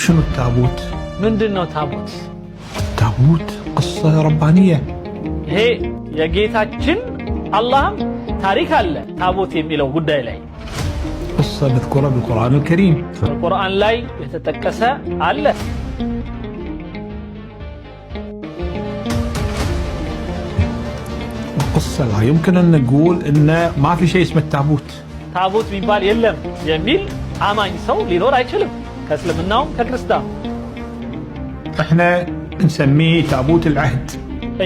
شنو التابوت؟ من دنو تابوت؟ تابوت قصة ربانية. هي يا جيتاችን اللهم تاريخ አለ ታቦት የሚለው ጉዳይ ላይ قصة مذكورة بالقرآن الكريم. القرآن ላይ የተጠቀሰ አለ። القصة لا يمكن أن نقول إن ما في شيء اسمه التابوت. ታቦት የሚባል የለም የሚል አማኝ ሰው ሊኖር አይችልም ከእስልምናውም ከክርስቲያኑ። احنا نسميه تابوت العهد.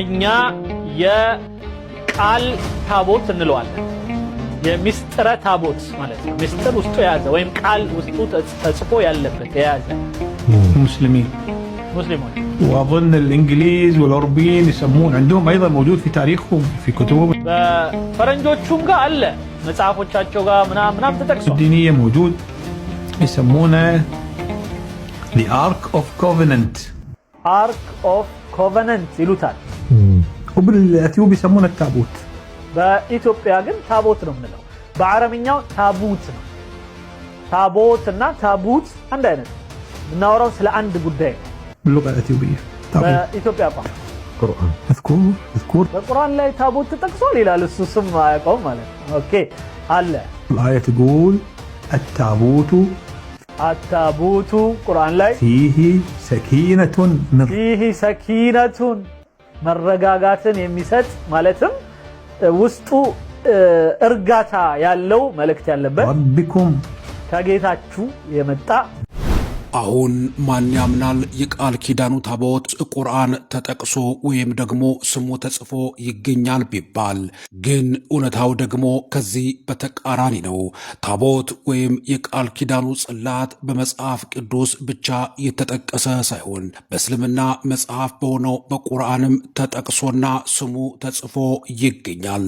እኛ የቃል ታቦት እንለዋለን። የሚስጥረ ታቦት ማለት ነው። ሚስጥር ውስጡ የያዘ ወይም ቃል ውስጡ ተጽፎ ያለበት የያዘ مسلمين. ሙስሊሞች واظن الانجليز والاوروبيين يسمون عندهم ايضا موجود في تاريخهم في كتبهم. በፈረንጆቹም ጋር አለ መጽሐፎቻቸው ጋር ምናምን ተጠቅሷል። الدينية موجود يسمونه the Ark of Covenant. Ark of Covenant ይሉታል። وبالاثيوب يسمونه التابوت. በኢትዮጵያ ግን ታቦት ነው የምንለው። በአረብኛው ታቡት ነው። ታቦት እና ታቡት አንድ አይነት ነው። የምናወራው ስለ አንድ ጉዳይ ነው። باللغة الأثيوبية በኢትዮጵያ ቋንቋ قرآن مذكور በቁርአን ላይ ታቦት ተጠቅሷል ይላል። እሱ ስም አያውቀውም ማለት ነው። ኦኬ አለ። الآية تقول التابوت ቁርአን ላይ فيه سكينة فيه سكينة መረጋጋትን የሚሰጥ ማለትም ውስጡ እርጋታ ያለው መልእክት ያለበት ربكم ከጌታችሁ የመጣ። አሁን ማን ያምናል የቃል ኪዳኑ ታቦት ቁርአን ተጠቅሶ ወይም ደግሞ ስሙ ተጽፎ ይገኛል ቢባል፣ ግን እውነታው ደግሞ ከዚህ በተቃራኒ ነው። ታቦት ወይም የቃል ኪዳኑ ጽላት በመጽሐፍ ቅዱስ ብቻ የተጠቀሰ ሳይሆን በእስልምና መጽሐፍ በሆነው በቁርአንም ተጠቅሶና ስሙ ተጽፎ ይገኛል።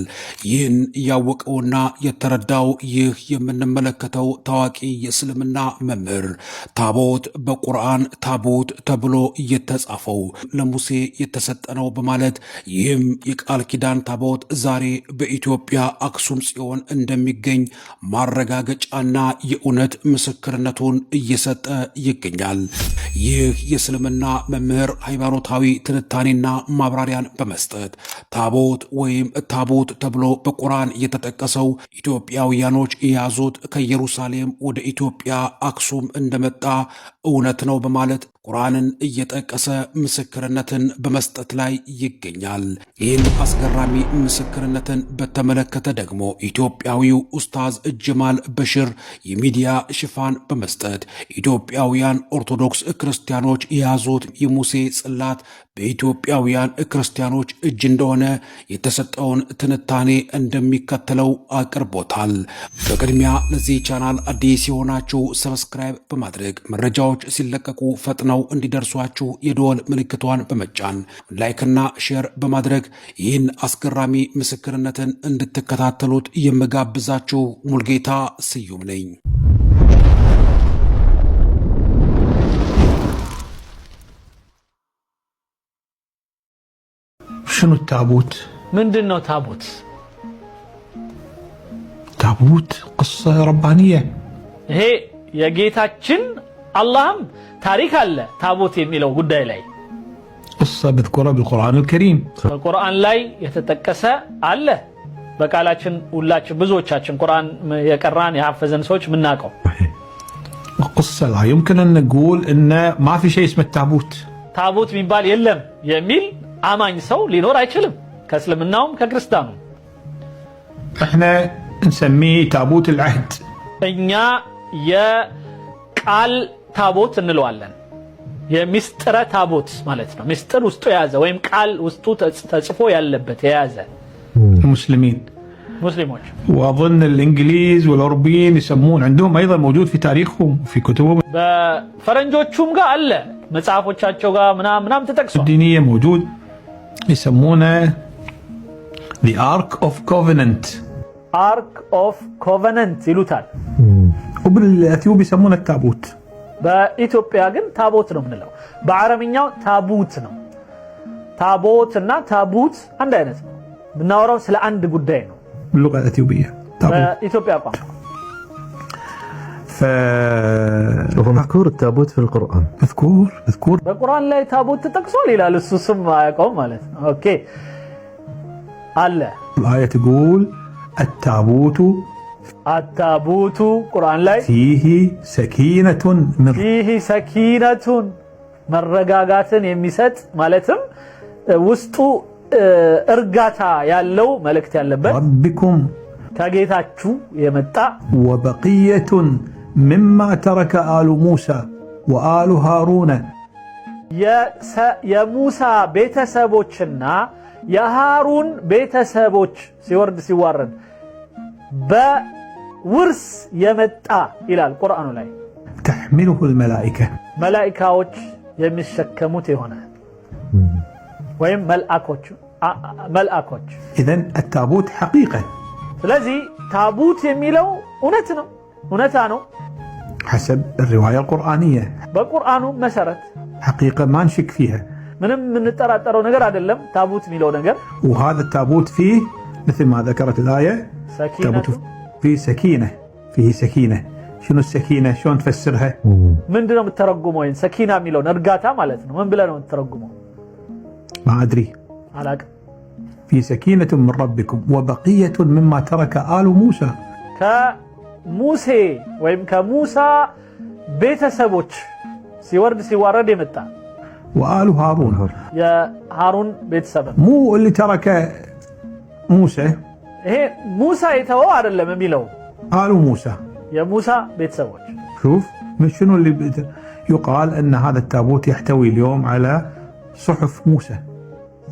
ይህን ያወቀውና የተረዳው ይህ የምንመለከተው ታዋቂ የእስልምና መምህር ታቦት በቁርአን ታቦት ተብሎ የተጻፈው ለሙሴ የተሰጠ ነው በማለት ይህም የቃል ኪዳን ታቦት ዛሬ በኢትዮጵያ አክሱም ጽዮን እንደሚገኝ ማረጋገጫና የእውነት ምስክርነቱን እየሰጠ ይገኛል። ይህ የእስልምና መምህር ሃይማኖታዊ ትንታኔና ማብራሪያን በመስጠት ታቦት ወይም ታቦት ተብሎ በቁርአን የተጠቀሰው ኢትዮጵያውያኖች የያዙት ከኢየሩሳሌም ወደ ኢትዮጵያ አክሱም እንደመጣ እውነት ነው በማለት ቁርአንን እየጠቀሰ ምስክርነትን በመስጠት ላይ ይገኛል። ይህን አስገራሚ ምስክርነትን በተመለከተ ደግሞ ኢትዮጵያዊው ኡስታዝ ጀማል በሽር የሚዲያ ሽፋን በመስጠት ኢትዮጵያውያን ኦርቶዶክስ ክርስቲያኖች የያዙት የሙሴ ጽላት በኢትዮጵያውያን ክርስቲያኖች እጅ እንደሆነ የተሰጠውን ትንታኔ እንደሚከተለው አቅርቦታል። በቅድሚያ ለዚህ ቻናል አዲስ የሆናችሁ ሰብስክራይብ በማድረግ መረጃዎች ሲለቀቁ ፈጥነው እንዲደርሷችሁ የደወል ምልክቷን በመጫን ላይክና ሼር በማድረግ ይህን አስገራሚ ምስክርነትን እንድትከታተሉት የምጋብዛችሁ ሙልጌታ ስዩም ነኝ። شنو التابوت؟ من دنو تابوت؟ تابوت قصة ربانية. هي يا جيتاችን اللهم تاريخ አለ ታቦት የሚለው ጉዳይ ላይ قصة مذكورة بالقرآن الكريم. በቁርአን ላይ የተጠቀሰ አለ። በቃላችን ሁላችን ብዙዎቻችን ቁርአን የቀራን ያፈዘን ሰዎች ምናቀው القصة لا يمكن أن نقول إن ما في شيء اسمه التابوت. ታቦት የሚባል የለም የሚል አማኝ ሰው ሊኖር አይችልም ከእስልምናውም ከክርስቲያኑም። احنا نسميه تابوت العهد. እኛ የቃል ታቦት እንለዋለን። የሚስጥረ ታቦት ማለት ነው። ሚስጥር ውስጡ የያዘ ወይም ቃል ውስጡ ተጽፎ ያለበት የያዘ مسلمين. ሙስሊሞች واظن الانجليز والاوروبيين يسمون عندهم ايضا موجود في تاريخهم في كتبهم. በፈረንጆቹም ጋር አለ መጽሐፎቻቸው ጋር ምናምን ተጠቅሷል። الدينية موجود يسمونه the Ark of Covenant. Ark of Covenant ይሉታል። وبالاثيوب يسمونه التابوت. በኢትዮጵያ ግን ታቦት ነው የምንለው። በአረብኛው ታቡት ነው። ታቦት እና ታቡት አንድ አይነት ነው። የምናወራው ስለ አንድ ጉዳይ ነው። باللغة الأثيوبية በኢትዮጵያ ቋንቋ وهو مذكور التابوت في القرآن. مذكور بالقرآن لا تابوت تقصول إلى السوسم معكم مالت. أوكي الله الآية تقول التابوت قرآن لا فيه سكينة من رقاقات يميست مالتهم وسطو إرقاتا يالو ملكت يالبت ربكم كاقيتاتشو يمتع وبقية مما ترك آل موسى وآل هارون يا موسى بيت سابوچنا يا هارون بيت سابوچ سيوارد بورس يمتع إلى القرآن لاي تحمله الملائكة ملائكاوچ يمشكموت هنا ويم ملائكوچ إذن التابوت حقيقة ስለዚህ ታቡት የሚለው እውነታ ነው حسب الرواية القرآنية በቁርአኑ መሰረት حقيقة ما نشك فيها ምንም የምንጠራጠረው ነገር አይደለም ታቡት የሚለው ነገር وهذا التابوت فيه مثل ما ذكرت الآية سكينة فيه سكينة شنو السكينة شلون تفسرها ምንድነው የምትተረጉመው ወይን ሰኪና የሚለው እርጋታ ማለት ነው ምን ብለህ ነው የምትተረጉመው ما أدري አላቅ في سكينة من ربكم وبقية مما ترك آل موسى كموسى ويم كموسى بيت سبوش سيوارد يمتع وآل هارون يا هارون بيت سبب مو اللي ترك موسى هي موسى يتوى على ميلو آل موسى يا موسى بيت سبوش شوف مش شنو اللي يقال أن هذا التابوت يحتوي اليوم على صحف موسى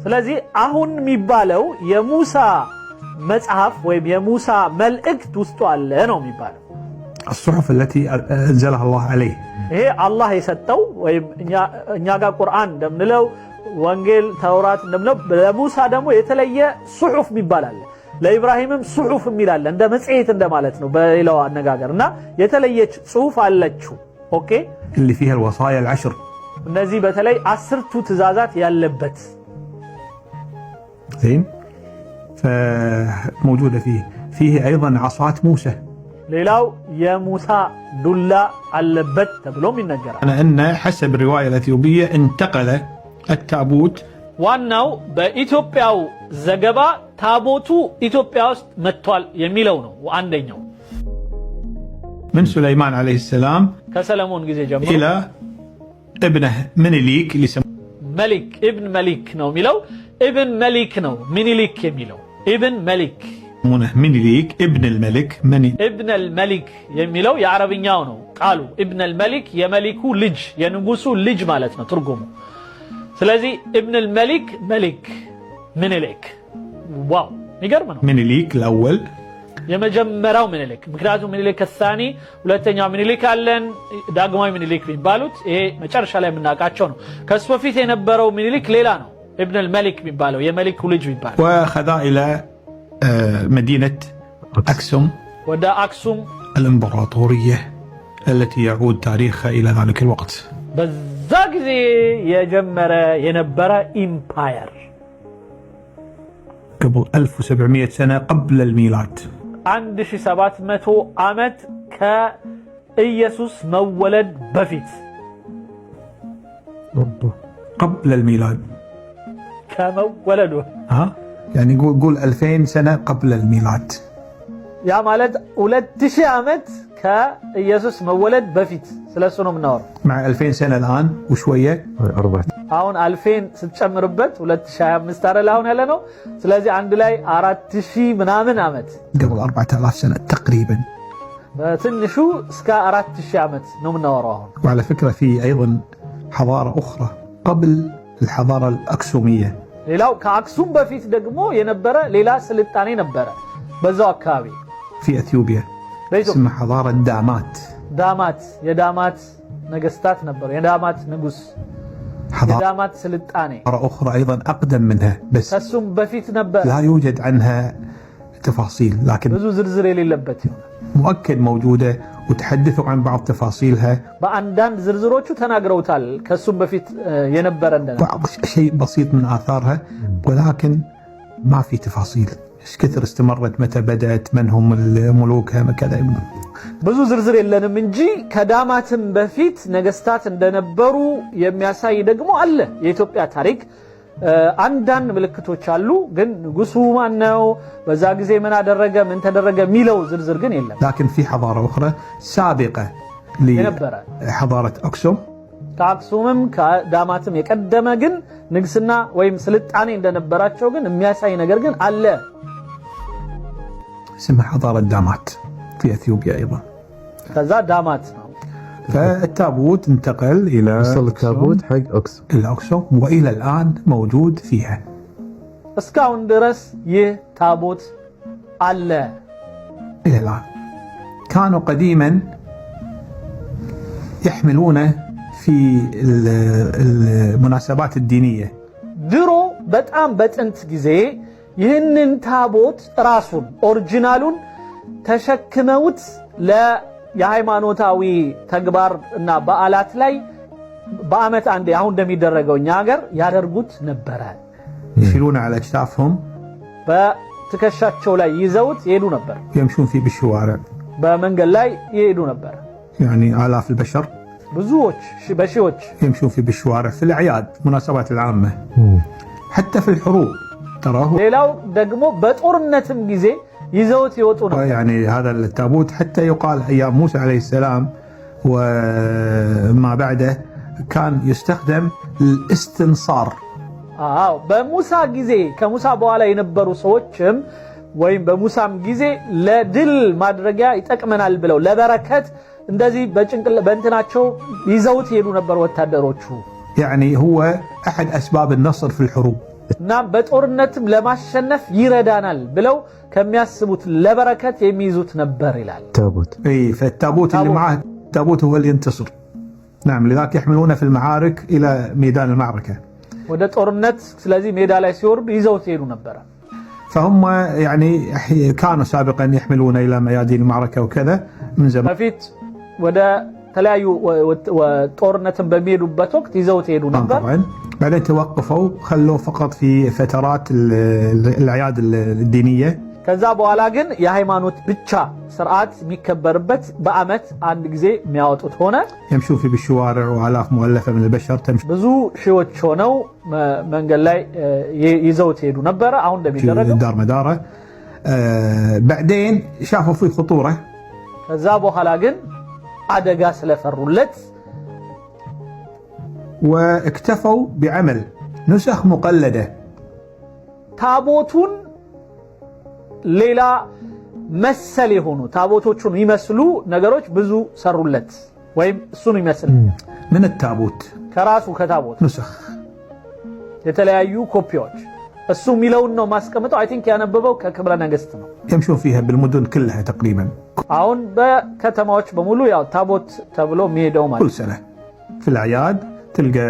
ስለዚህ አሁን የሚባለው የሙሳ መጽሐፍ ወይም የሙሳ መልእክት ውስጥ አለ ነው የሚባለው الصحف التي أنزلها الله عليه ይሄ አላህ የሰጠው ወይም እኛ ጋር ቁርአን እንደምንለው ወንጌል ተውራት እንደምንለው ለሙሳ ደግሞ የተለየ ሱሑፍ ይባላል ለኢብራሂምም ሱሑፍ የሚላል እንደ መጽሔት እንደማለት ነው በሌላው አነጋገርና የተለየች ጽሑፍ አለችው ኦኬ اللي فيها الوصايا العشر እነዚህ በተለይ 10ቱ ትእዛዛት ያለበት زين فموجودة فيه أيضا عصات موسى ሌላው የሙሳ ዱላ አለበት ተብሎም ይነገራል أن حسب الرواية الأثيوبية انتقل التابوت ዋናው በኢትዮጵያው ዘገባ ታቦቱ ኢትዮጵያ ውስጥ መጥቷል የሚለው ነው አንደኛው من سليمان عليه السلام ከሰለሞን ጊዜ ጀምሮ إلى ابنه منيليك اللي ملك ابن ملك ነው የሚለው ابن ملك ነው منيليك የሚለው ابن ملك منيليك ابن الملك ابن الملك የሚለው የአረብኛው ነው ቃሉ ابن الملك የመሊኩ ልጅ የንጉሱ ልጅ ማለት ነው ትርጉሙ ስለዚህ ابن الملك ملك منيليك ዋው የሚገርም ነው منيليك الأول የመጀመሪያው ምኒልክ ምክንያቱም ምኒልክ الثاني ሁለተኛው ምኒልክ አለን ዳግማዊ ምኒልክ ቢባሉት ይሄ መጨረሻ ላይ የምናውቃቸው ነው ከሱ በፊት የነበረው ምኒልክ ሌላ ነው ابن الملك ቢባለው የመሊኩ ልጅ ቢባል وخذا إلى مدينة أكسوم ወደ አክሱም الإمبراطورية التي يعود تاريخها إلى ذلك الوقت በዛ ጊዜ የጀመረ የነበረ ኢምፓየር قبل 1700 سنة قبل الميلاد 1700 ዓመት ከኢየሱስ መወለድ በፊት قبل الميلاد ከመወለዱ يعني قول 2000 سنة قبل الميلاد ያ ማለት 2000 ዓመት ከኢየሱስ መወለድ በፊት ስለሱ ነው የምናወራው مع 2000 سنة الآن وشوية አሁን 2000 ስትጨምርበት 2025 አይደል አሁን ያለ ነው ስለዚህ አንድ ላይ 4000 ምናምን ዓመት قبل 4000 سنة تقريبا በትንሹ እስከ 4000 ዓመት ነው የምናወራው አሁን وعلى فكرة في أيضا حضارة أخرى قبل الحضارة الأكسومية ሌላው ከአክሱም በፊት ደግሞ የነበረ ሌላ ስልጣኔ ነበረ በዛው አካባቢ في أثيوبيا اسمها حضارة دامات የዳማት ነገስታት ነበሩ የዳማት ንጉስ የዳማት ስልጣኔ أخرى أيضا أقدم منها بس ከሱም በፊት ነበር لا يوجد عنها تفاصيل لكن ብዙ ዝርዝር የሌለበት ይሆናል مؤكد موجودة وتحدثوا عن بعض تفاصيلها በአንዳንድ ዝርዝሮቹ ተናግረውታል ከሱም በፊት የነበረ እንደነ بعض شيء بسيط من آثارها ولكن ما في تفاصيل ايش كثر استمرت، متى بدأت، من هم ملوكها كذا ብዙ ዝርዝር የለንም እንጂ ከዳማትም በፊት ነገስታት እንደነበሩ የሚያሳይ ደግሞ አለ የኢትዮጵያ ታሪክ። አንዳንድ ምልክቶች አሉ፣ ግን ንጉሱ ማን ነው፣ በዛ ጊዜ ምን አደረገ፣ ምን ተደረገ የሚለው ዝርዝር ግን የለም። لكن في حضارة أخرى سابقة لحضارة أكسوم ከአክሱምም ከዳማትም የቀደመ ግን ንግስና ወይም ስልጣኔ እንደነበራቸው ግን የሚያሳይ ነገር ግን አለ። اسمها حضارة دامات في أثيوبيا أيضا. ከዛ ዳማት ነው። فالتابوت انتقل إلى وصل التابوت حق أكسوم إلى أكسوم وإلى الآن موجود فيها. እስካሁን ድረስ ይህ ታቦት አለ። إلى الآن كانوا قديما يحملونه في المناسبات الدينية. ድሮ በጣም በጥንት ጊዜ ይህንን ታቦት ራሱን ኦሪጂናሉን ተሸክመውት የሃይማኖታዊ ተግባር እና በዓላት ላይ በአመት አንዴ አሁን እንደሚደረገው እኛ ሀገር ያደርጉት ነበረ። يشيلون على أكتافهم በትከሻቸው ላይ ይዘውት ይሄዱ ነበር። يمشون فيه بالشوارع በመንገድ ላይ ይሄዱ ነበር። يعني آلاف البشر ብዙዎች በሺዎች يمشون فيه بالشوارع في الأعياد المناسبات العامة حتى في الحروب تراه. ሌላው ደግሞ በጦርነትም ጊዜ يزوت يوتون. يعني هذا التابوت حتى يقال أيام موسى عليه السلام وما بعده كان يستخدم للاستنصار. بموسى جزء كموسى بوالا ينبرو سوتشم وين بموسى جزء لدل مدرجة يتأكمن على البلو لبركات اندزي بچنقل بنتناچو يزوت يدو نبر وتادروچو. يعني هو أحد أسباب النصر في الحروب. نعم بتورنتم لماشنف يردانال بلو كم يسبوت لبركات يميزوت نبر الال تابوت. اي فالتابوت اللي معاه التابوت هو اللي ينتصر. نعم لذلك يحملونه في المعارك الى ميدان المعركه. وده تورنت لازم ميدان لا يسور يزوت يدو نبر. فهم يعني كانوا سابقا يحملون الى ميادين المعركه وكذا من زمان. فيت وده ተለያዩ ወጦርነትን በሚሄዱበት ወቅት ይዘውት ሄዱ ነበር። طبعا بعدين توقفوا خلوه فقط في فترات الاعياد الدينيه. ከዛ በኋላ ግን የሃይማኖት ብቻ ስርዓት የሚከበርበት በአመት አንድ ጊዜ የሚያወጡት ሆነ። يمشوا في بالشوارع والاف مؤلفه من البشر تمشي ብዙ ሺዎች ሆነው መንገድ ላይ ይዘውት ሄዱ ነበር። አሁን እንደሚደረገው دار مداره. بعدين شافوا فيه خطوره. ከዛ በኋላ ግን አደጋ ስለፈሩለት واكتفوا بعمل نسخ مقلده. ታቦቱን ሌላ መሰል የሆኑ ታቦቶቹን ይመስሉ ነገሮች ብዙ ሰሩለት ወይም እሱን ይመስል من التابوت ከራሱ ከታቦት نسخ የተለያዩ ኮፒዎች እሱ ሚለውን ነው ማስቀመጠው። አይ ቲንክ ያነበበው ከክብረ ነገስት ነው። يمشون فيها بالمدن كلها تقريبا. አሁን በከተማዎች በሙሉ ያው ታቦት ተብሎ የሚሄደው ማለት كل سنه في الاعياد تلقى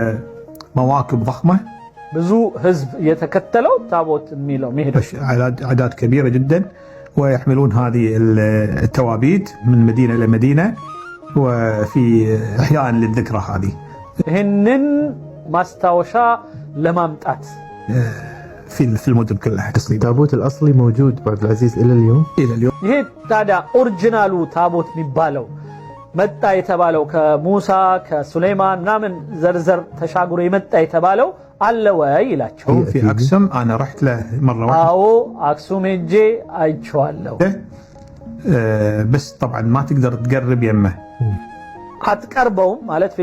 مواكب ضخمه ብዙ ህዝብ የተከተለው ታቦት የሚለው የሚሄደው اعداد كبيره جدا ويحملون هذه التوابيت من مدينه الى مدينه وفي احياء للذكرى هذه. ይህንን ማስታወሻ ለማምጣት في المدن كلها تقريبا. التابوت الأصلي موجود عبد العزيز إلى اليوم. ይሄ ታዲያ ኦሪጂናሉ ታቦት የሚባለው መጣ የተባለው ከሙሳ ከሱሌማን ምናምን ዘርዘር ተሻግሮ የመጣ የተባለው አለ ወይ ይላቸው። في أكسوم أنا رحت له مرة واحدة. አዎ አክሱም ሄጄ አይቼዋለሁ። بس طبعا ما تقدر تقرب يمه. አትቀርበውም ማለት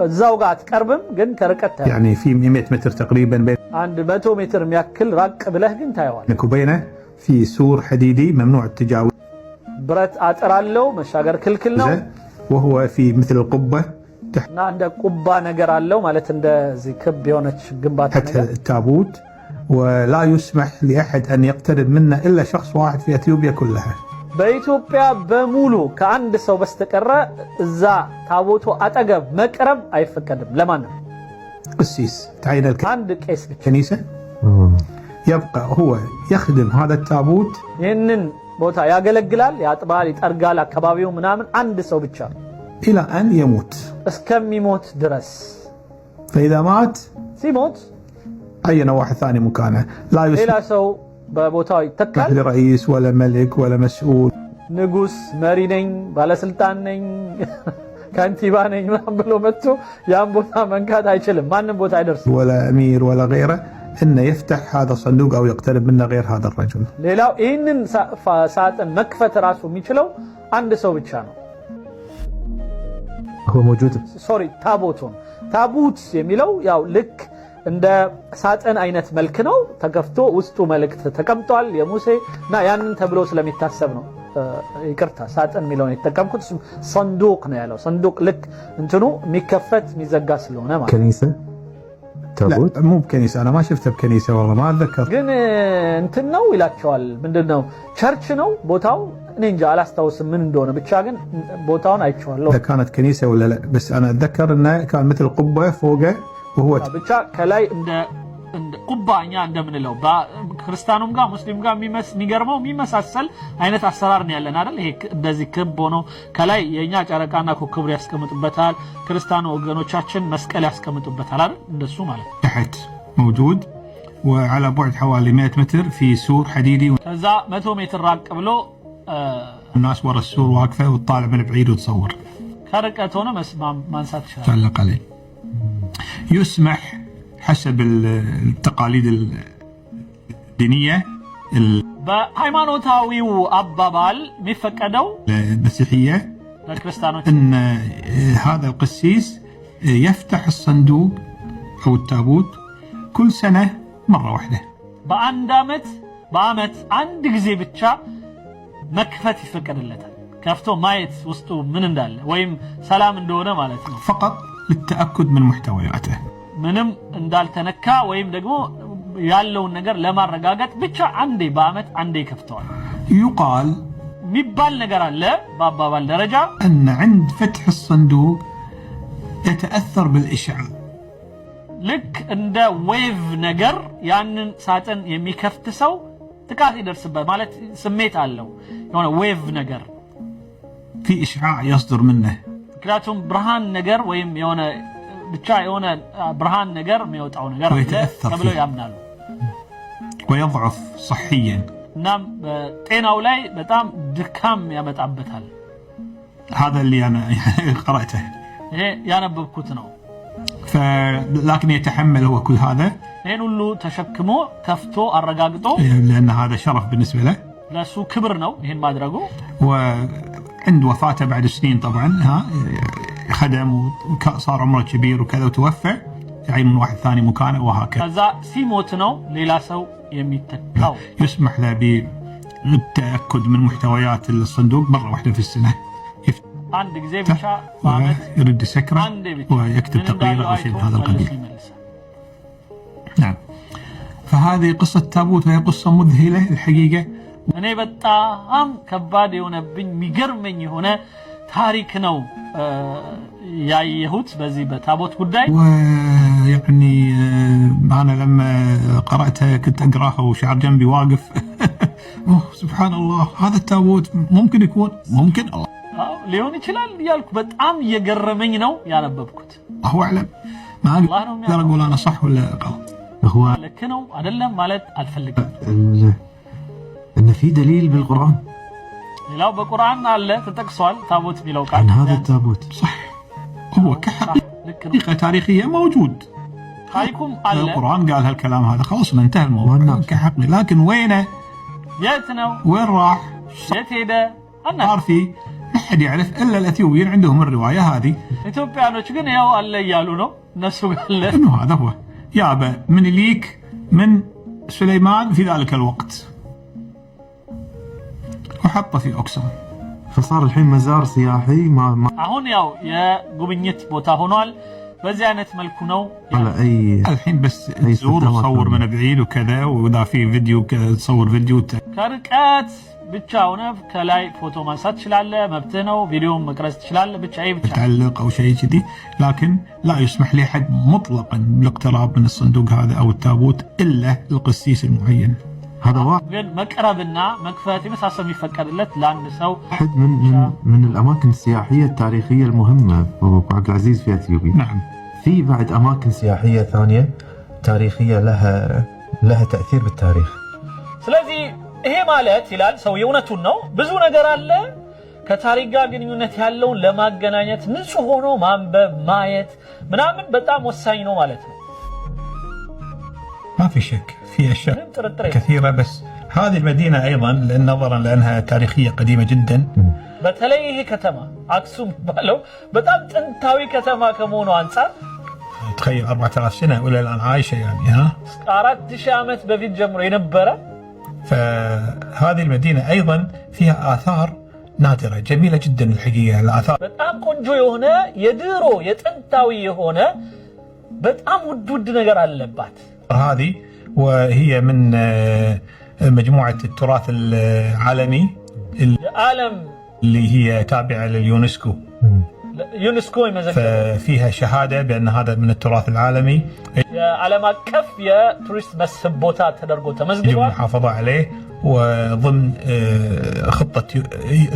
እዛው ጋር አትቀርብም፣ ግን ከርቀት يعني في 100 متر تقريبا بين 100 ሜትር የሚያክል ራቅ ብለህ ግን ታየዋለህ። بينك وبينه في سور حديدي ممنوع التجاوز. ብረት አጥር አለው፣ መሻገር ክልክል ነው። وهو في مثل القبة እና እንደ ቁባ ነገር አለው ማለት እንደዚህ ክብ የሆነች ግንባታ تحت ነገር التابوت ولا يسمح لأحد أن يقترب منه إلا شخص واحد في أثيوبيا كلها. በኢትዮጵያ በሙሉ ከአንድ ሰው በስተቀር እዛ ታቦቱ አጠገብ መቅረብ አይፈቀድም ለማንም። قسيس تعين አንድ ቄስ ብቻ الكنيسة يبقى هو يخدم هذا التابوت ይህንን ቦታ ያገለግላል፣ ያጥባል፣ ይጠርጋል አካባቢው ምናምን አንድ ሰው ብቻ إلى أن يموت. እስከሚሞት ድረስ። فإذا مات ሲሞት عين واحد ثاني مكانه لا ሌላ يسمح ሰው በቦታው ይተካል። مثل رئيس ولا ملك ولا مسؤول ንጉስ መሪ ነኝ ባለስልጣን ነኝ كانتيبا ነኝ ምናምን ብሎ መጥቶ ያን ቦታ መንካት አይችልም። ማንም ቦታ አይደርስም። ولا امير ولا غيره انه يفتح هذا الصندوق او يقترب منه غير هذا الرجل. ሌላው ይህንን ሳጥን መክፈት ራሱ የሚችለው አንድ ሰው ብቻ ነው። هو موجود ታቦት የሚለው ያው ልክ እንደ ሳጥን አይነት መልክ ነው። ተከፍቶ ውስጡ መልእክት ተቀምጧል የሙሴ እና ያንን ተብሎ ስለሚታሰብ ነው። ይቅርታ ሳጥን የሚለውን የተጠቀምኩት صندوق ነው ያለው። صندوق ልክ እንትኑ የሚከፈት የሚዘጋ ስለሆነ ማለት كنيسة تابوت لا مو بكنيسة انا ما شفته بكنيسة والله ما اتذكر ግን እንትን ነው ይላቸዋል። ምንድነው ቸርች ነው ቦታው እኔ እንጃ አላስታውስም ምን እንደሆነ ብቻ ግን ቦታውን አይቼዋለሁ። كانت كنيسة ولا لا بس انا اتذكر انه كان مثل قبة فوقه وهو ብቻ ከላይ እንደ ቁባኛ እንደምንለው ክርስቲያኑም ጋር ሙስሊም ጋር የሚገርመው የሚመሳሰል አይነት አሰራር ነው ያለን አይደል? ይሄ እንደዚህ ክብ ሆኖ ከላይ የኛ ጨረቃና ኮከብ ያስቀምጡበታል። ክርስቲያኑ ወገኖቻችን መስቀል ያስቀምጡበታል አይደል? እንደሱ ማለት تحت موجود وعلى بعد حوالي 100 متر في سور حديدي ከዛ 100 ሜትር ራቅ ብሎ الناس ورا السور واقفه وتطالع من بعيد وتصور ከርቀት ሆነ ማንሳት ይችላል። تعلق عليه. يسمح حسب التقاليد الدينية በሃይማኖታዊው አባባል የሚፈቀደው المسيحية ለክርስቲያኖች ان هذا القسيس يفتح الصندوق او التابوت كل سنة مرة واحدة በአመት አንድ ጊዜ ብቻ መክፈት ይፈቀድለታል። ከፍቶ ማየት ውስጡ ምን እንዳለ ወይም ሰላም እንደሆነ ማለት ነው። فقط للتأكد من محتوياته ምንም እንዳልተነካ ወይም ደግሞ ያለውን ነገር ለማረጋጋት ብቻ በአመት አንዴ ይከፍተዋል። يقال የሚባል ነገር አለ በአባባል ደረጃ أن عند فتح الصندوق يتأثر بالإشعاع ልክ እንደ ዌቭ ነገር ያንን ሳጥን የሚከፍት ሰው ጥቃት ይደርስበት ማለት ስሜት አለው። የሆነ ዌቭ ነገር في إشعاع يصدر منه ምክንያቱም ብርሃን ነገር ወይም የሆነ ብቻ የሆነ ብርሃን ነገር የሚወጣው ነገር ተብሎ ያምናሉ። ويضعف صحيا እናም ጤናው ላይ በጣም ድካም ያመጣበታል። هذا اللي أنا قرأته ይሄ ያነበብኩት ነው። لكن يتحمل هو كل هذا ይሄን ሁሉ ተሸክሞ ከፍቶ አረጋግጦ لأن هذا شرف بالنسبة له ለሱ ክብር ነው ይሄን ማድረጉ። وعند وفاته بعد سنين طبعا خدم وصار عمره كبير وكذا وتوفى يعين من واحد ثاني مكانه وهكذا. ከዛ ሲሞት ነው ሌላ ሰው የሚተካው። يسمح له بالتأكد من محتويات الصندوق مرة واحدة في السنة. አንድ ጊዜ ብቻ በአመት يرد يسكره ويكتب تقرير أو شيء من هذا القبيل. نعم. فهذه قصة تابوت وهي قصة مذهلة الحقيقة. እኔ በጣም ከባድ የሆነብኝ የሚገርመኝ የሆነ ታሪክ ነው ያየሁት በዚህ በታቦት ጉዳይ። ويعني أنا لما قرأتها كنت أقرأها وشعر جنبي واقف سبحان الله هذا التابوت ممكن يكون ممكن الله ሊሆን ይችላል ያልኩ በጣም እየገረመኝ ነው ያነበብኩት። الله أعلم ما أقدر أقول أنا صح ولا غلط. هو ልክ ነው አይደለም ማለት አልፈልግም። إن في دليل بالقرآن ሌላው በቁርአን አለ ተጠቅሷል ታቦት የሚለው ቃል عن هذا التابوت صح هو كحقيقة تاريخية موجود ታሪኩም አለ القرآن قال هالكلام هذا خلاص انتهى الموضوع كحقيقي لكن وينه የት ነው وين راح የት ሄደ صار في ما حد يعرف إلا الأثيوبيين عندهم الرواية هذه ኢትዮጵያኖች ግን ያው አለ እያሉ ነው እነሱ ጋር إنه هذا هو يابا من ليك من سليمان في ذلك الوقت وحطه في أقسم فصار الحين مزار سياحي ما አሁን ያው የጉብኝት ቦታ ሆኗል። በዚህ አይነት መልኩ ነው على أي الحين بس تزور وتصور من بعيد وكذا وإذا في فيديو تصور فيديو ከርቀት ብቻ ሆነ ከላይ ፎቶ ማንሳት ትችላለህ፣ መብትህ ነው። ቪዲዮ መቅረጽ ትችላለህ። ብቻ تعلق أو شيء كذي لكن لا يسمح لأحد مطلقا بالاقتراب من الصندوق هذا أو التابوت إلا القسيس المعين. هذا واحد ግን መቅረብና መክፈት የመሳሰል የሚፈቀድለት ለአንድ ሰው واحد من الأماكن السياحية التاريخية المهمة أبو عبد العزيز في أثيوبيا. نعم. في بعد أماكن سياحية ثانية تاريخية لها تأثير بالتاريخ. ስለዚህ ይሄ ማለት ይላል ሰው የእውነቱን ነው ብዙ ነገር አለ ከታሪክ ጋር ግንኙነት ያለውን ለማገናኘት ንጹህ ሆኖ ማንበብ ማየት ምናምን በጣም ወሳኝ ነው ማለት ነው ما في شك في اشياء كثيره بس هذه المدينه ايضا نظرا لانها تاريخيه قديمه جدا በተለይ ይሄ ከተማ አክሱም ባለው በጣም ጥንታዊ ከተማ ከመሆኑ አንፃር تخيل 4000 سنه ولا الان عايشه يعني ها 4000 ዓመት በፊት ጀምሮ የነበረ فهذه المدينه ايضا فيها اثار نادره جميله جدا الحقيقه الاثار በጣም ቆንጆ የሆነ የድሮ የጥንታዊ የሆነ በጣም ውድ ነገር አለባት هذه وهي من مجموعه التراث العالمي العالم اللي هي تابعه لليونسكو يونسكو يمزج فيها شهاده بان هذا من التراث العالمي على ما كف يا تورست مسحب بوتا تدرجو تمزجوا المحافظه عليه وضمن خطه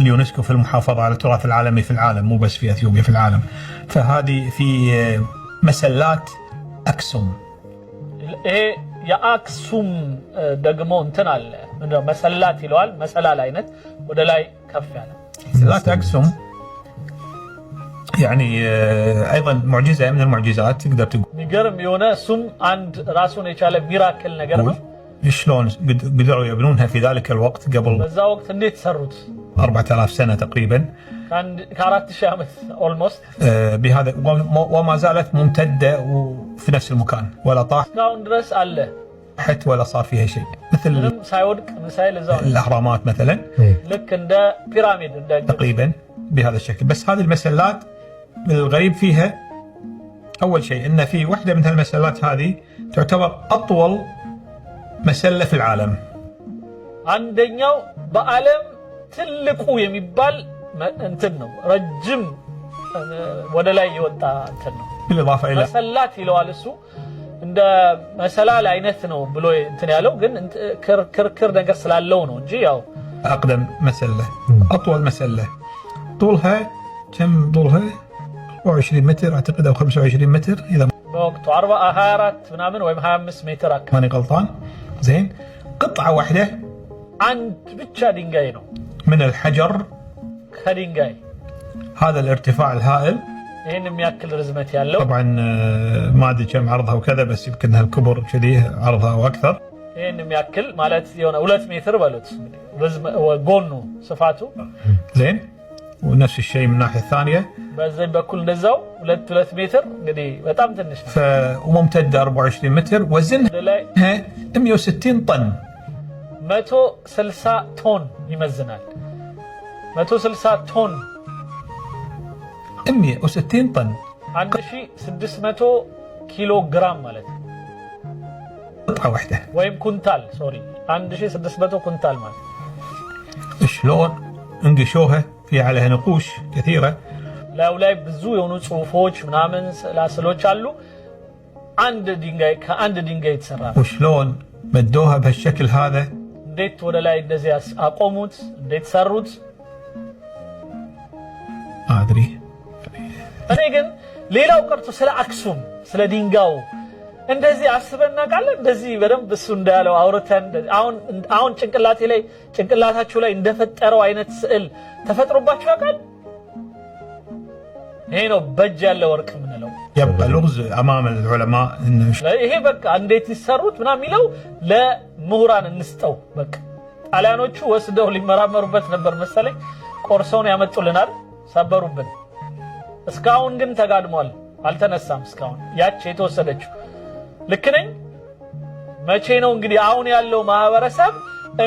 اليونسكو في المحافظه على التراث العالمي في العالم مو بس في اثيوبيا في العالم فهذه في مسلات اكسوم ايه يا اكسوم ደግሞ እንትን አለ ምንድነው መሰላት ይለዋል መሰላል አይነት ወደ ላይ ከፍ ያለ مسلات اكسوم يعني ايضا معجزه من المعجزات تقدر تقول የሚገርም የሆነ እሱም አንድ ራሱን የቻለ ሚራክል ነገር ነው شلون قدروا يبنونها في ذلك الوقت قبل በዛ ወቅት እንዴት ሰሩት 4000 سنه تقريبا كاراتش عامت اولموست بهذا وما زالت ممتده في نفس المكان ولا طاح كاون درس الله حتى ولا صار فيها شيء مثل سايودك مثال الاهرامات مثلا لك عند بيراميد تقريبا بهذا الشكل بس هذه المسلات الغريب فيها اول شيء ان في واحده من هالمسلات هذه تعتبر اطول مسله في العالم عندኛው በዓለም ትልቁ የሚባል እንትን ነው ረጅም ወደ ላይ የወጣ እንትን ነው بالاضافه الى መሰላት ይለዋል እሱ እንደ መሰላል አይነት ነው ብሎ እንትን ያለው ግን ክርክር ነገር ስላለው ነው እንጂ ያው اقدم مسله اطول مسله طولها كم طولها 24 متر اعتقد او 25 متر اذا بوقت 24 ምናምን ወይም 25 ሜትር አካባቢ ماني غلطان زين قطعه واحده አንድ ብቻ ድንጋይ ነው من الحجر ከድንጋይ هذا الارتفاع الهائل ይሄን የሚያክል ርዝመት ያለው طبعا ما ادري كم عرضها وكذا بس يمكن الكبر كذي عرضها واكثر ይሄን የሚያክል ማለት የሆነ 2 ሜትር በሉት ርዝመት ወጎኑ ስፋቱ زين ونفس الشيء من الناحيه الثانيه በዚህ በኩል እንደዛው 2 ሜትር እንግዲህ በጣም ትንሽ ነው وممتده 24 متر وزنها 160 طن 160 ቶን ይመዝናል 160 ቶን 160 طن 1600 ኪሎ ግራም ማለት ነው قطعه واحده ወይም ኩንታል ሶሪ 1600 ኩንታል ማለት شلون انقشوها في عليها نقوش كثيره ላዩ ላይ ብዙ የሆኑ ጽሁፎች ምናምን ስላስሎች አሉ አንድ ድንጋይ ከአንድ ድንጋይ የተሰራ وشلون مدوها بهالشكل هذا እንዴት ወደ ላይ እንደዚህ አቆሙት እንዴት ሰሩት ادري እኔ ግን ሌላው ቀርቶ ስለ አክሱም ስለ ድንጋዩ እንደዚህ አስበና ቃል እንደዚህ በደንብ እሱ እንዳለው አውርተን አሁን ጭንቅላታችሁ ላይ እንደፈጠረው አይነት ስዕል ተፈጥሮባችሁ ያውቃል ይሄ ነው በእጅ ያለ ወርቅ ምንለው يبقى لغز امام العلماء انه ይሄ በቃ እንዴት ይሰሩት ምናምን የሚለው ለምሁራን እንስጠው በቃ ጣሊያኖቹ ወስደው ሊመራመሩበት ነበር መሰለኝ ቆርሰውን ያመጡልናል ሰበሩብን እስካሁን ግን ተጋድሟል አልተነሳም እስካሁን ያቺ የተወሰደችው ልክ ነኝ መቼ ነው እንግዲህ አሁን ያለው ማህበረሰብ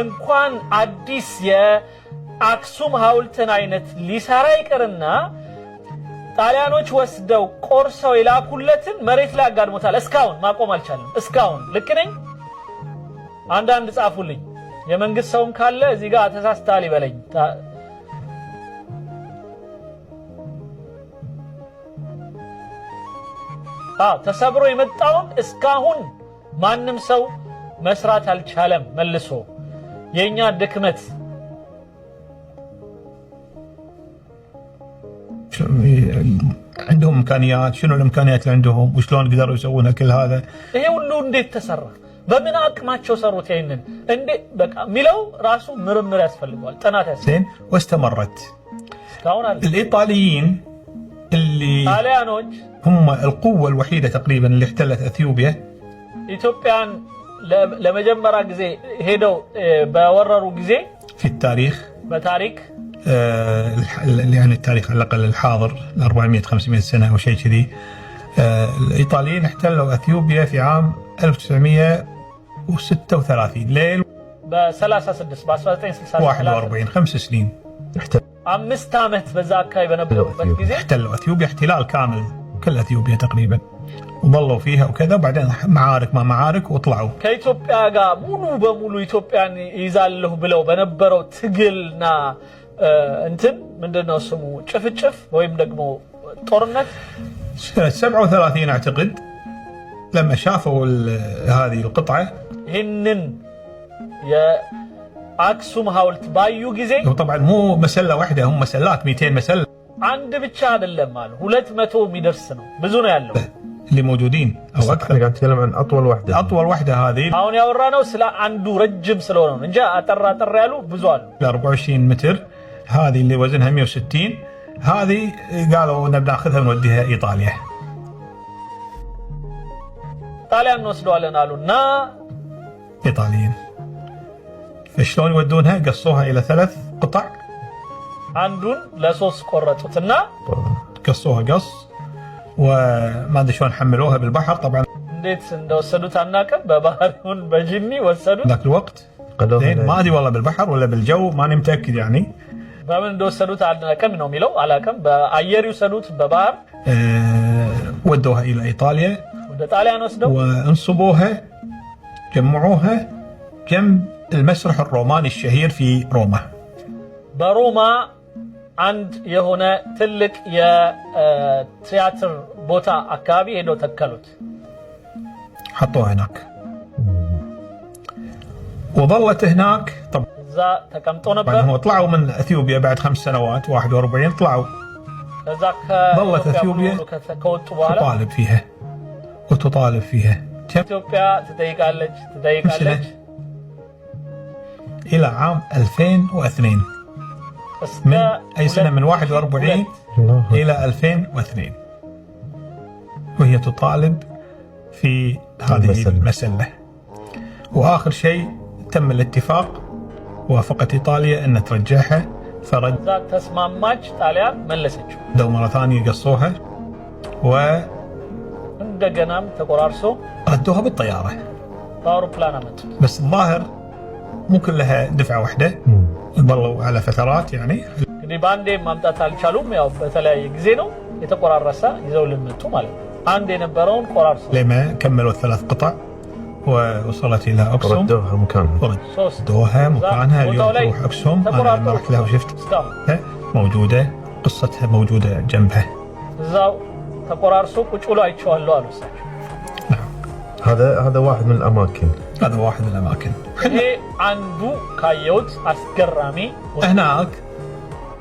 እንኳን አዲስ የአክሱም ሐውልትን አይነት ሊሰራ ይቀርና ጣሊያኖች ወስደው ቆርሰው ይላኩለትን መሬት ላይ አጋድሞታል እስካሁን ማቆም አልቻለም እስካሁን ልክ ነኝ አንዳንድ ጻፉልኝ የመንግስት ሰውም ካለ እዚህ ጋር ተሳስተሃል ይበለኝ ተሰብሮ የመጣውን እስካሁን ማንም ሰው መስራት አልቻለም መልሶ የኛ ድክመት عندهم امكانيات شنو الامكانيات اللي عندهم وشلون قدروا يسوون كل هذا ይሄ ሁሉ እንዴት ተሰራ በምን አቅማቸው ሰሩት ይሄንን እንዴ በቃ ሚለው ራሱ ምርምር ያስፈልጋል ጥናት ያስፈልጋል واستمرت الإيطاليين اللي هم القوة الوحيدة تقريبا اللي احتلت أثيوبيا ኢትዮጵያን ለመጀመሪያ ጊዜ ሄደው በወረሩ ጊዜ في التاريخ بتاريخ يعني التاريخ على الأقل الحاضر 400 500 سنة أو شيء كذي الإيطاليين احتلوا أثيوبيا في عام 1936 ليل ب 36 ب 1941 5 سنين አምስት ዓመት በዛ አካባቢ በነበሩበት ጊዜ احتلوا أثيوبيا احتلال كامل كل أثيوبيا تقريبا وظلوا فيها وكذا وبعدين معارك ما معارك وطلعوا ከኢትዮጵያ ጋር ሙሉ በሙሉ ኢትዮጵያን ይዛለሁ ብለው በነበረው ትግልና እንትን ምንድነው ስሙ ጭፍጭፍ ወይም ደግሞ ጦርነት سنة 37 أعتقد لما شافوا هذه القطعة ይህንን የአክሱም ሐውልት ባዩ ጊዜ طبعا مو مسلة واحدة هم مسلات 200 مسلة አንድ ብቻ አይደለም አሉ 200 የሚደርስ ነው ብዙ ነው ያለው اللي موجودين او اكثر قاعد نتكلم عن اطول وحده هذه አሁን ያወራነው ስለ አንዱ ረጅም ስለሆነ ነው እንጂ አጠር ያሉ ብዙ አሉ 24 متر هذه اللي وزنها 160 هذه قالوا نبي ناخذها ونوديها ايطاليا ጣሊያን እንወስደዋለን አሉና ايطاليين فشلون يودونها قصوها الى 3 قطع አንዱን ለሶስት ቆረጡትና قصوها قص وما ادري شلون حملوها بالبحر طبعا እንዴት እንደወሰዱት አናውቅም በባህሩን በጅኒ ወሰዱት ذاك الوقت ما ادري والله بالبحر ولا بالجو ماني متاكد يعني በምን እንደወሰዱት አናውቅም ነው የሚለው አላውቅም በአየር ይወሰዱት በባህር ودوها الى ايطاليا ወደ ጣሊያን ወስደው وانصبوها جمعوها جنب المسرح الروماني الشهير في روما በሮማ አንድ የሆነ ትልቅ የቲያትር ቦታ አካባቢ ሄደው ተከሉት حطوها هناك وظلت هناك طبعا እዛ ተቀምጦ ነበር هم طلعوا من اثيوبيا بعد 5 سنوات 41 طلعوا እዛ ظلت اثيوبيا ከወጡ በኋላ تطالب فيها وتطالب فيها ኢትዮጵያ ትጠይቃለች الى عام 2002 من أي سنة من 41 إلى 2002 وهي تطالب في هذه المسألة وآخر شيء تم الاتفاق وافقت إيطاليا أن ترجعها فرد تسماماج طاليان ملسجو دو مرة ثانية قصوها و እንደገናም ተቆራርሶ ردوها بالطيارة በአውሮፕላን አመጡ بس الظاهر مو كلها دفعة واحدة ضلوا على فترات يعني እንግዲህ ባንዴ ማምጣት አልቻሉም ያው በተለያየ ጊዜ ነው የተቆራረሰ ይዘው ልመጡ ማለት ነው አንድ የነበረውን ቆራርሰው لما كملوا 3 قطع ووصلت الى اقسم ردوها مكانها اليوم تروح اقسم انا لما رحت لها وشفت موجوده قصتها موجوده جنبها እዛው ተቆራርሶ ቁጭ ብሎ አይቼዋለሁ አሉ እሳቸው هذا واحد من الاماكن ይሄ አንዱ ካየሁት አስገራሚ هناك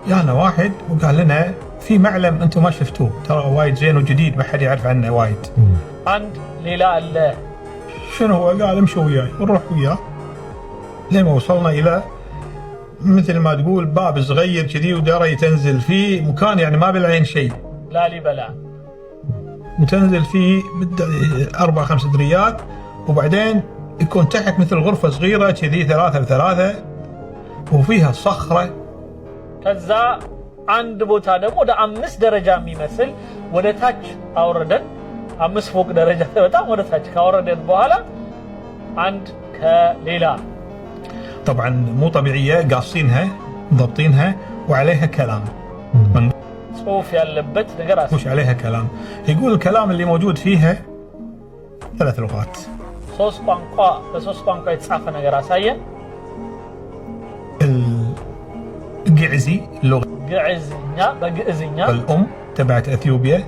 جانا واحد وقال لنا في معلم انتم ما شفتوه ترى وايد زين وجديد ما حد يعرف عنه وايد አንድ ሌላ አለ شنو هو قال امشوا وياي ونروح وياه لما وصلنا الى مثل ما تقول باب صغير كذي وداري تنزل فيه مكان يعني ما بالعين شيء ላሊበላ وتنزل فيه 4-5 دريات وبعدين يكون تحت مثل غرفة صغيرة كذي 3 وفيها صخرة ከዛ አንድ ቦታ ደግሞ ወደ 5 ደረጃ የሚመስል ወደ ታች አወረደን 5 ፎቅ ደረጃ በጣም ወደ ታች ካወረደን በኋላ አንድ ከሌላ طبعا مو طبيعية قاصينها ضابطينها وعليها كلام صوف ያለበት ነገር وش عليها كلام يقول الكلام اللي موجود فيها 3 لغات ሶስት ቋንቋ የተጻፈ ነገር አሳየን الجعزي اللغة በግዕዝኛ الأم تبعت أثيوبيا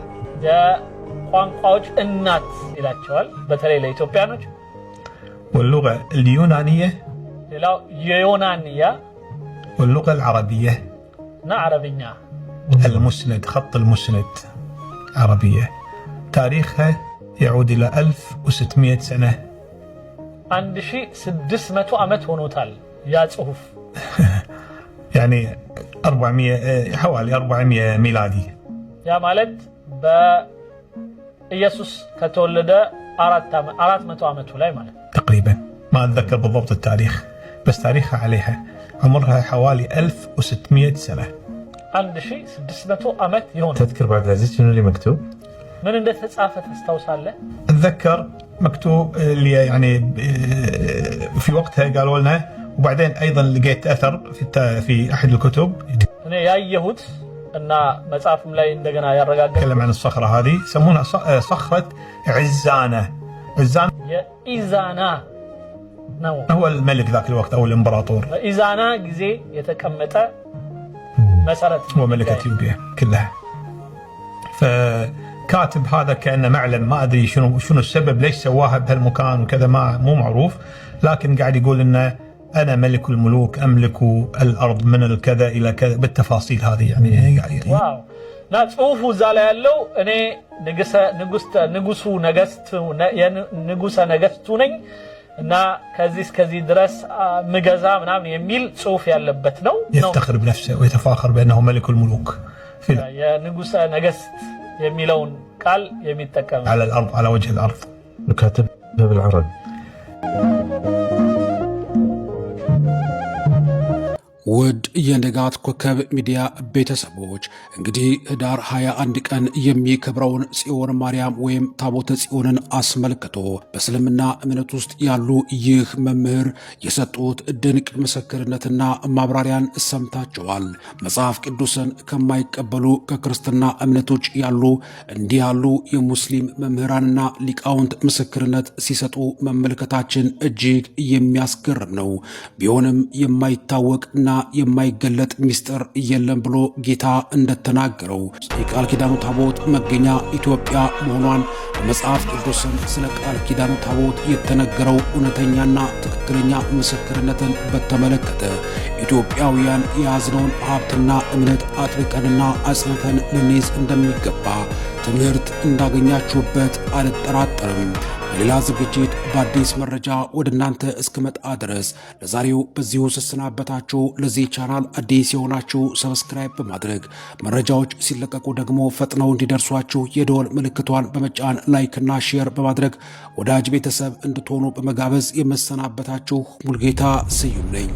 የቋንቋዎች እናት ይላቸዋል በተለይ ለኢትዮጵያኖች واللغة اليونانية ሌላው የዮናንያ واللغة العربية عربية المسند خط المسند عربية تاريخها يعود إلى 1600 سنة 1600 ዓመት ሆኖታል ያ ጽሁፍ يعني 400 حوالي 400 ميلادي يا مالت بإيسوس كتولد 400 ዓመቱ ላይ ማለት تقريبا ما أتذكر بالضبط التاريخ بس تاريخها عليها عمرها حوالي 1600 سنة 1600 ዓመት يهون تذكر بعد العزيز شنو اللي مكتوب؟ من عند تتصافى تستوصله؟ أتذكر مكتوب اللي يعني في وقتها قالوا لنا وبعدين أيضا لقيت أثر في أحد الكتب أنا يا يهود أن مصحفهم لا عندنا يرجع تكلم عن الصخرة هذه يسمونها صخرة عزانة يا إزانا هو الملك ذاك الوقت أو الإمبراطور إزانا جزء يتكمت مسارات هو ملك إثيوبيا كلها فكاتب هذا كأنه معلم ما أدري شنو السبب ليش سواها بهالمكان وكذا مو معروف لكن قاعد يقول إنه أنا ملك الملوك أملك الأرض من الكذا إلى كذا بالتفاصيل هذه يعني واو لا تصوفوا زالة يلو أنا نجسو نجستوني እና ከዚህ ድረስ መገዛ ምናምን የሚል ጽሁፍ ያለበት ነው يفتخر بنفسه ويتفاخر بأنه ملك الملوك የንጉሰ ነገስት የሚለውን ቃል የሚጠቀም على الأرض على وجه الأرض وكاتبها بالعربي ውድ የንጋት ኮከብ ሚዲያ ቤተሰቦች እንግዲህ ህዳር 21 ቀን የሚከብረውን ጽዮን ማርያም ወይም ታቦተ ጽዮንን አስመልክቶ በእስልምና እምነት ውስጥ ያሉ ይህ መምህር የሰጡት ድንቅ ምስክርነትና ማብራሪያን ሰምታችኋል። መጽሐፍ ቅዱስን ከማይቀበሉ ከክርስትና እምነቶች ያሉ እንዲህ ያሉ የሙስሊም መምህራንና ሊቃውንት ምስክርነት ሲሰጡ መመልከታችን እጅግ የሚያስገርም ነው። ቢሆንም የማይታወቅና የማይገለጥ ሚስጥር የለም ብሎ ጌታ እንደተናገረው የቃል ኪዳኑ ታቦት መገኛ ኢትዮጵያ መሆኗን በመጽሐፍ ቅዱስም ስለ ቃል ኪዳኑ ታቦት የተነገረው እውነተኛና ትክክለኛ ምስክርነትን በተመለከተ ኢትዮጵያውያን የያዝነውን ሀብትና እምነት አጥብቀንና አጽንተን ልንይዝ እንደሚገባ ትምህርት እንዳገኛችሁበት አልጠራጠርም። በሌላ ዝግጅት በአዲስ መረጃ ወደ እናንተ እስክመጣ ድረስ ለዛሬው በዚሁ ስሰናበታችሁ። ለዚህ ቻናል አዲስ የሆናችሁ ሰብስክራይብ በማድረግ መረጃዎች ሲለቀቁ ደግሞ ፈጥነው እንዲደርሷችሁ የደወል ምልክቷን በመጫን ላይክና ሼር በማድረግ ወዳጅ ቤተሰብ እንድትሆኑ በመጋበዝ የመሰናበታችሁ ሙልጌታ ስዩም ነኝ።